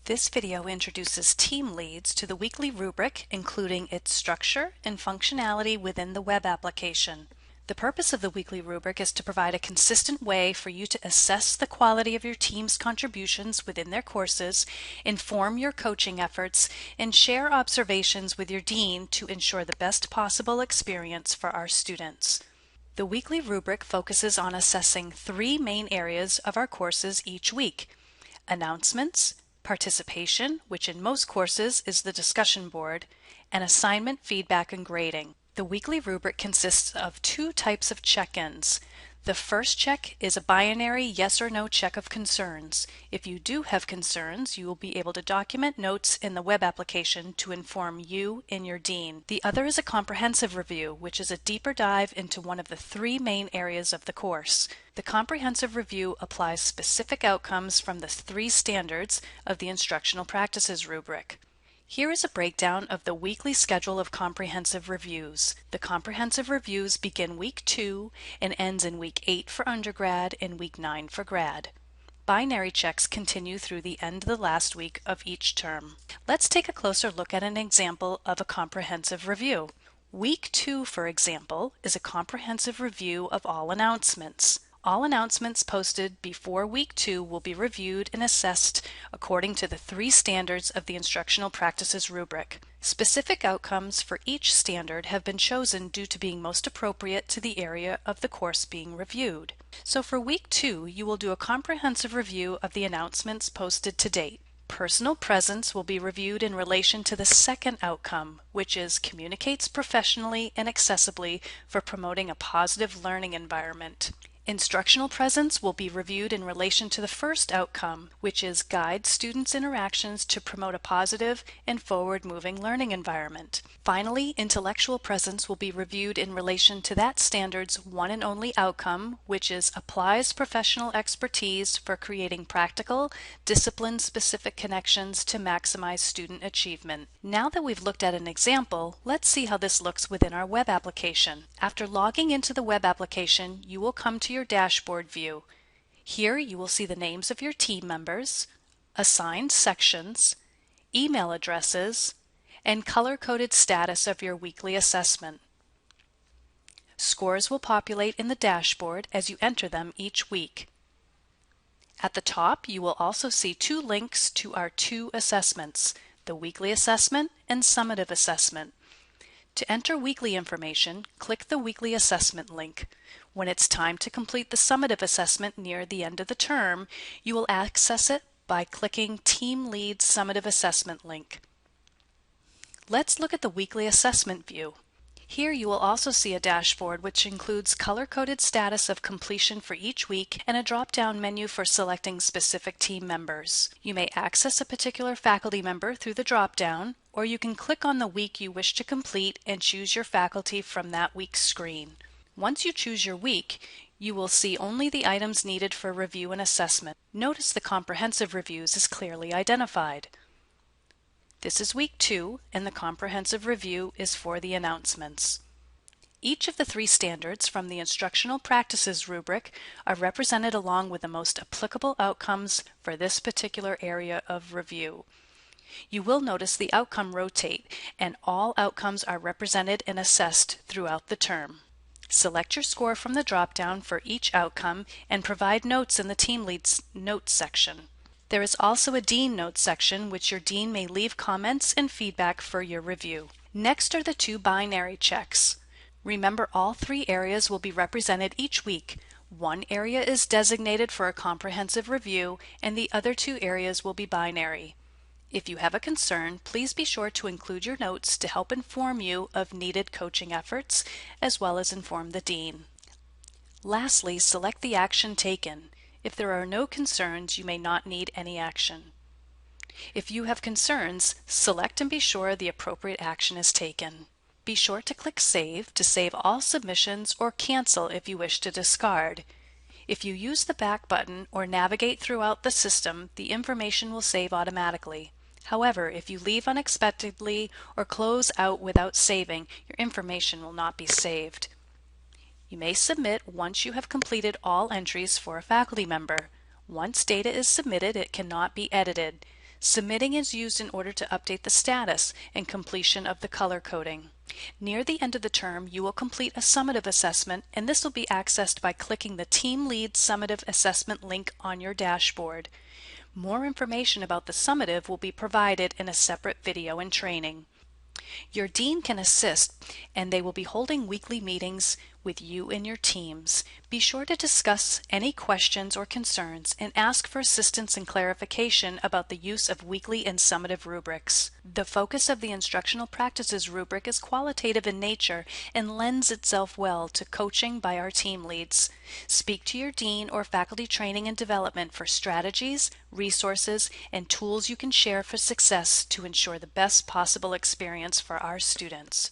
This video introduces team leads to the weekly rubric, including its structure and functionality within the web application. The purpose of the weekly rubric is to provide a consistent way for you to assess the quality of your team's contributions within their courses, inform your coaching efforts, and share observations with your dean to ensure the best possible experience for our students. The weekly rubric focuses on assessing three main areas of our courses each week: announcements, participation, which in most courses is the discussion board, and assignment, feedback, and grading. The weekly rubric consists of two types of check-ins. The first check is a binary yes or no check of concerns. If you do have concerns, you will be able to document notes in the web application to inform you and your dean. The other is a comprehensive review, which is a deeper dive into one of the three main areas of the course. The comprehensive review applies specific outcomes from the three standards of the instructional practices rubric. Here is a breakdown of the weekly schedule of comprehensive reviews. The comprehensive reviews begin week 2 and ends in week 8 for undergrad and week 9 for grad. Binary checks continue through the end of the last week of each term. Let's take a closer look at an example of a comprehensive review. Week 2, for example, is a comprehensive review of all announcements. All announcements posted before week 2 will be reviewed and assessed according to the three standards of the instructional practices rubric. Specific outcomes for each standard have been chosen due to being most appropriate to the area of the course being reviewed. So for week 2, you will do a comprehensive review of the announcements posted to date. Personal presence will be reviewed in relation to the second outcome, which is communicates professionally and accessibly for promoting a positive learning environment. Instructional presence will be reviewed in relation to the first outcome, which is guide students' interactions to promote a positive and forward-moving learning environment. Finally, intellectual presence will be reviewed in relation to that standard's one and only outcome, which is applies professional expertise for creating practical, discipline-specific connections to maximize student achievement. Now that we've looked at an example, let's see how this looks within our web application. After logging into the web application, you will come to your dashboard view. Here you will see the names of your team members, assigned sections, email addresses, and color-coded status of your weekly assessment. Scores will populate in the dashboard as you enter them each week. At the top, you will also see two links to our two assessments, the weekly assessment and summative assessment. To enter weekly information, click the weekly assessment link. When it's time to complete the summative assessment near the end of the term, you will access it by clicking Team Lead Summative Assessment link. Let's look at the weekly assessment view. Here you will also see a dashboard which includes color-coded status of completion for each week and a drop-down menu for selecting specific team members. You may access a particular faculty member through the drop-down, or you can click on the week you wish to complete and choose your faculty from that week's screen. Once you choose your week, you will see only the items needed for review and assessment. Notice the comprehensive reviews is clearly identified. This is week 2, and the comprehensive review is for the announcements. Each of the three standards from the instructional practices rubric are represented along with the most applicable outcomes for this particular area of review. You will notice the outcome rotate, and all outcomes are represented and assessed throughout the term. Select your score from the drop-down for each outcome and provide notes in the Team Lead's Notes section. There is also a Dean Notes section which your dean may leave comments and feedback for your review. Next are the two binary checks. Remember, all three areas will be represented each week. One area is designated for a comprehensive review and the other two areas will be binary. If you have a concern, please be sure to include your notes to help inform you of needed coaching efforts as well as inform the dean. Lastly, select the action taken. If there are no concerns, you may not need any action. If you have concerns, select and be sure the appropriate action is taken. Be sure to click Save to save all submissions or cancel if you wish to discard. If you use the back button or navigate throughout the system, the information will save automatically. However, if you leave unexpectedly or close out without saving, your information will not be saved. You may submit once you have completed all entries for a faculty member. Once data is submitted, it cannot be edited. Submitting is used in order to update the status and completion of the color coding. Near the end of the term, you will complete a summative assessment, and this will be accessed by clicking the Team Lead Summative Assessment link on your dashboard. More information about the summative will be provided in a separate video and training. Your dean can assist, and they will be holding weekly meetings with you and your teams. Be sure to discuss any questions or concerns and ask for assistance and clarification about the use of weekly and summative rubrics. The focus of the Instructional Practices rubric is qualitative in nature and lends itself well to coaching by our team leads. Speak to your dean or faculty training and development for strategies, resources, and tools you can share for success to ensure the best possible experience for our students.